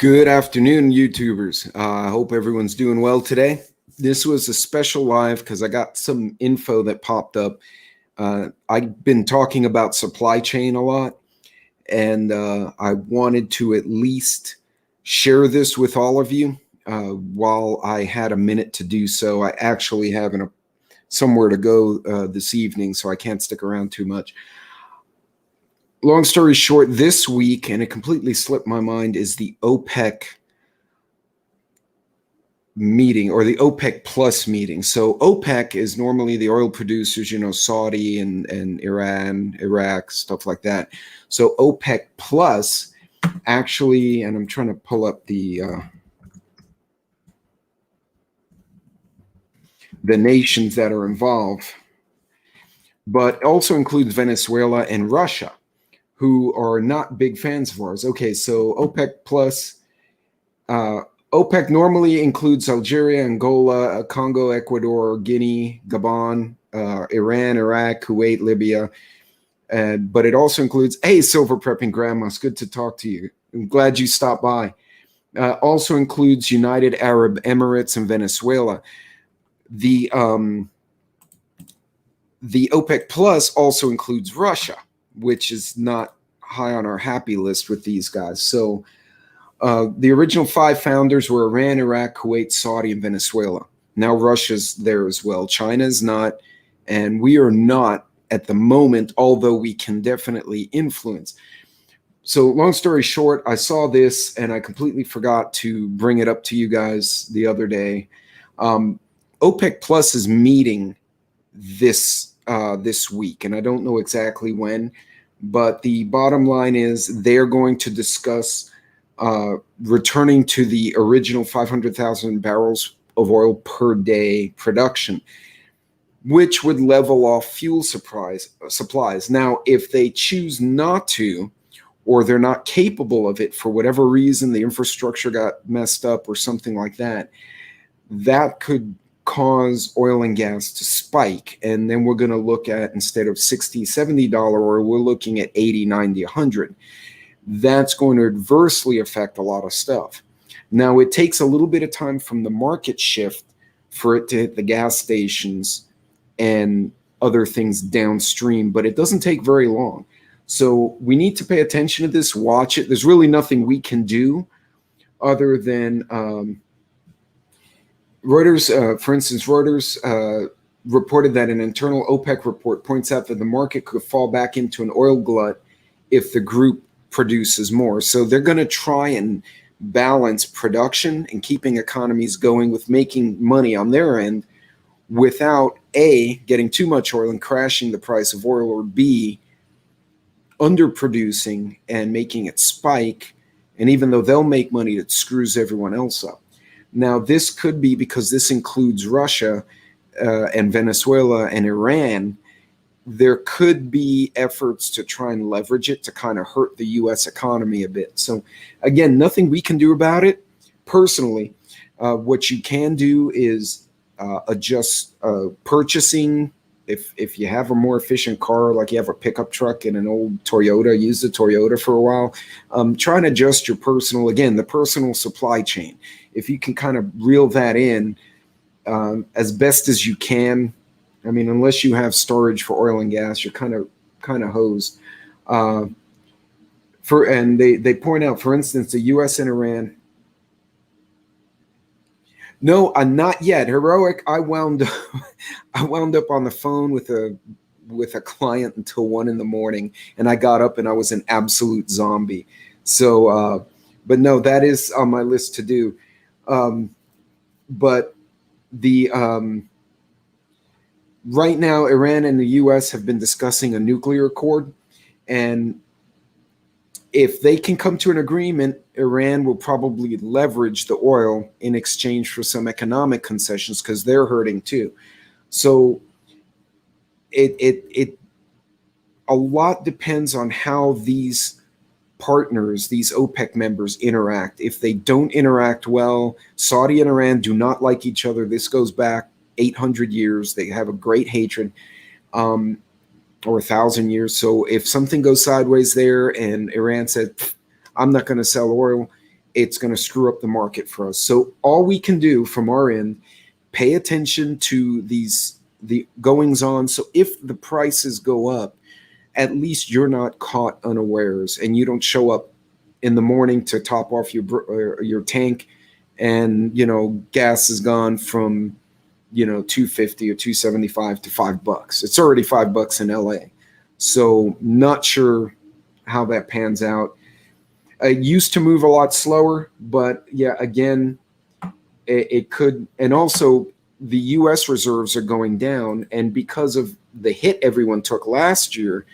Good afternoon, YouTubers. I hope everyone's doing well today. This was a special live because I got some info that popped up. I've been talking about supply chain a lot, and I wanted to at least share this with all of you while I had a minute to do so. I actually have somewhere to go this evening, so I can't stick around too much. Long story short, this week, and it completely slipped my mind, is the OPEC meeting, or the OPEC plus meeting. So OPEC is normally the oil producers, Saudi and Iran, Iraq, stuff like that. So OPEC plus actually, and I'm trying to pull up the nations that are involved, but also includes Venezuela and Russia, who are not big fans of ours. Okay, so OPEC plus, OPEC normally includes Algeria, Angola, Congo, Ecuador, Guinea, Gabon, Iran, Iraq, Kuwait, Libya. But it also includes, hey, Silver Prepping Grandma, it's good to talk to you. I'm glad you stopped by. Also includes United Arab Emirates and Venezuela. The OPEC Plus also includes Russia, which is not high on our happy list with these guys. So the original 5 founders were Iran, Iraq, Kuwait, Saudi, and Venezuela. Now Russia's there as well. China's not, and we are not at the moment, although we can definitely influence. So long story short, I saw this and I completely forgot to bring it up to you guys the other day. OPEC Plus is meeting this week, and I don't know exactly when, but the bottom line is they're going to discuss returning to the original 500,000 barrels of oil per day production, which would level off fuel supplies. Now, if they choose not to, or they're not capable of it for whatever reason, the infrastructure got messed up or something like that, that could cause oil and gas to spike. And then we're going to look at, instead of $60, $70 oil, we're looking at 80, 90, 100. That's going to adversely affect a lot of stuff. Now, it takes a little bit of time from the market shift for it to hit the gas stations and other things downstream, but it doesn't take very long. So we need to pay attention to this, watch it. There's really nothing we can do other than Reuters, for instance, Reuters reported that an internal OPEC report points out that the market could fall back into an oil glut if the group produces more. So they're going to try and balance production and keeping economies going with making money on their end without A, getting too much oil and crashing the price of oil, or B, underproducing and making it spike. And even though they'll make money, it screws everyone else up. Now, this could be because this includes Russia and Venezuela and Iran. There could be efforts to try and leverage it to kind of hurt the U.S. economy a bit. So, again, nothing we can do about it personally. What you can do is adjust purchasing. If you have a more efficient car, like you have a pickup truck and an old Toyota, use the Toyota for a while, try and adjust your personal, again, the personal supply chain. If you can kind of reel that in as best as you can. I mean, unless you have storage for oil and gas, you're kind of hosed. And they point out, for instance, the U.S. and Iran. No, not yet. Heroic. I wound up on the phone with a client until 1 a.m, and I got up and I was an absolute zombie. So, but no, that is on my list to do. But the right now, Iran and the U.S. have been discussing a nuclear accord, and if they can come to an agreement, Iran will probably leverage the oil in exchange for some economic concessions because they're hurting too. So a lot depends on how these partners, these OPEC members, interact. If they don't interact well, Saudi and Iran do not like each other. This goes back 800 years. They have a great hatred. Or 1,000 years. So if something goes sideways there and Iran said, I'm not going to sell oil, it's going to screw up the market for us. So all we can do from our end, pay attention to the goings on. So if the prices go up, at least you're not caught unawares and you don't show up in the morning to top off your tank, and gas is gone from 250 or 275 to $5. It's already $5 in LA. So not sure how that pans out. It used to move a lot slower, but yeah, again, it could. And also the US reserves are going down, and because of the hit everyone took last year,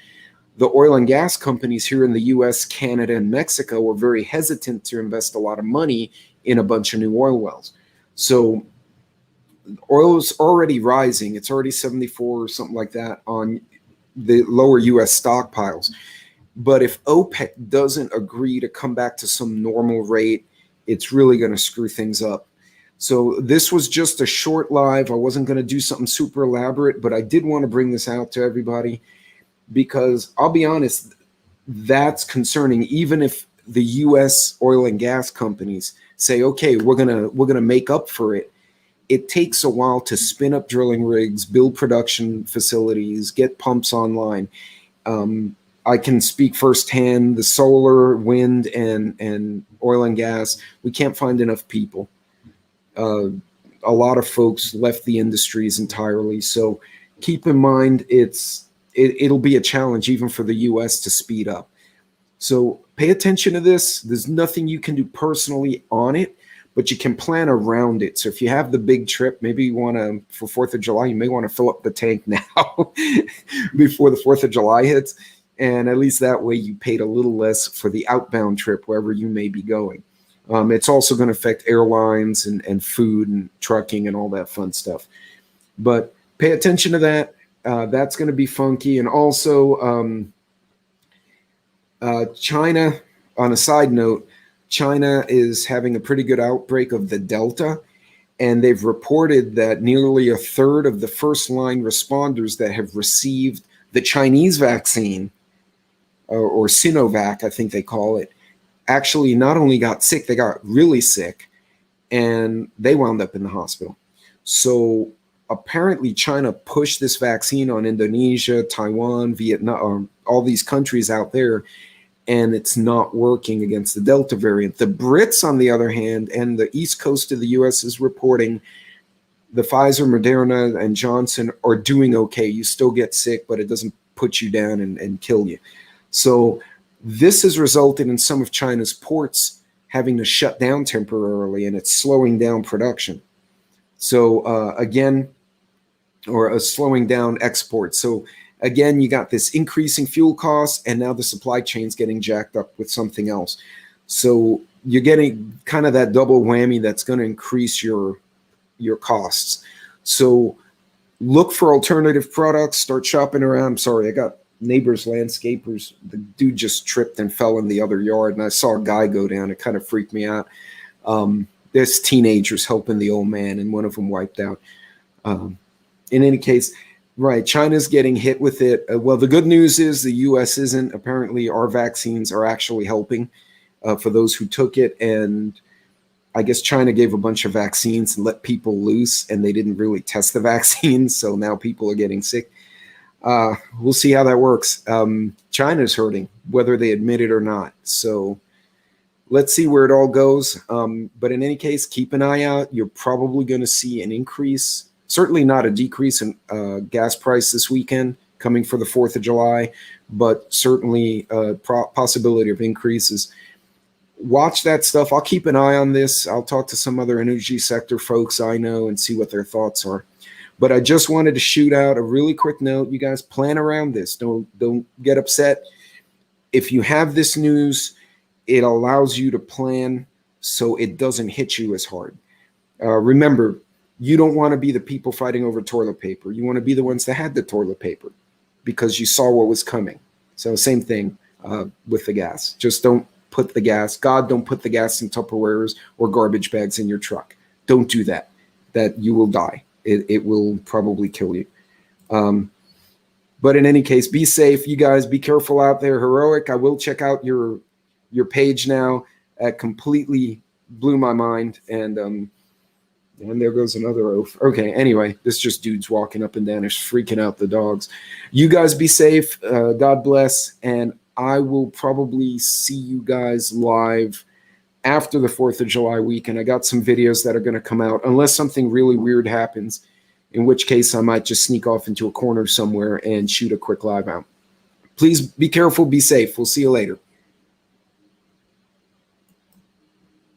the oil and gas companies here in the US, Canada, and Mexico were very hesitant to invest a lot of money in a bunch of new oil wells. So oil is already rising. It's already 74 or something like that on the lower US stockpiles. But if OPEC doesn't agree to come back to some normal rate, it's really going to screw things up. So this was just a short live. I wasn't going to do something super elaborate, but I did want to bring this out to everybody because I'll be honest, that's concerning. Even if the US oil and gas companies say, okay, we're gonna make up for it, it takes a while to spin up drilling rigs, build production facilities, get pumps online. I can speak firsthand, the solar, wind, and oil and gas, we can't find enough people. A lot of folks left the industries entirely. So keep in mind, it'll be a challenge even for the US to speed up. So pay attention to this. There's nothing you can do personally on it, but you can plan around it. So if you have the big trip, maybe you want to, for 4th of July, you may want to fill up the tank now before the 4th of July hits. And at least that way you paid a little less for the outbound trip wherever you may be going. It's also going to affect airlines and food and trucking and all that fun stuff. But pay attention to that. That's going to be funky. And also China, on a side note, China is having a pretty good outbreak of the Delta. And they've reported that nearly a third of the first line responders that have received the Chinese vaccine, or Sinovac, I think they call it, actually not only got sick, they got really sick, and they wound up in the hospital. So apparently China pushed this vaccine on Indonesia, Taiwan, Vietnam, all these countries out there, and it's not working against the Delta variant. The Brits, on the other hand, and the East Coast of the US is reporting the Pfizer, Moderna, and Johnson are doing okay. You still get sick, but it doesn't put you down and kill you. So this has resulted in some of China's ports having to shut down temporarily, and it's slowing down production. So again, or slowing down exports. So again, you got this increasing fuel costs, and now the supply chain's getting jacked up with something else. So you're getting kind of that double whammy that's going to increase your costs. So look for alternative products, start shopping around. I'm sorry, I got neighbors, landscapers. The dude just tripped and fell in the other yard, and I saw a guy go down. It kind of freaked me out. There's teenagers helping the old man, and one of them wiped out. In any case, right, China's getting hit with it. Well, the good news is the U.S. isn't. Apparently, our vaccines are actually helping for those who took it. And I guess China gave a bunch of vaccines and let people loose, and they didn't really test the vaccines. So now people are getting sick. We'll see how that works. China's hurting, whether they admit it or not. So let's see where it all goes. But in any case, keep an eye out. You're probably going to see an increase. Certainly not a decrease in gas price this weekend coming for the 4th of July, but certainly a possibility of increases. Watch that stuff. I'll keep an eye on this. I'll talk to some other energy sector folks I know and see what their thoughts are. But I just wanted to shoot out a really quick note. You guys plan around this. Don't get upset. If you have this news, it allows you to plan so it doesn't hit you as hard. Remember, you don't want to be the people fighting over toilet paper. You want to be the ones that had the toilet paper because you saw what was coming. So same thing with the gas. Just don't put the gas. God, don't put the gas in Tupperwares or garbage bags in your truck. Don't do that. That you will die. It will probably kill you. But in any case, be safe. You guys be careful out there. Heroic. I will check out your page now. That completely blew my mind. And there goes another oaf. Okay, anyway, this just dude's walking up and down. He's freaking out the dogs. You guys be safe. God bless. And I will probably see you guys live after the 4th of July weekend. I got some videos that are going to come out, unless something really weird happens, in which case I might just sneak off into a corner somewhere and shoot a quick live out. Please be careful. Be safe. We'll see you later.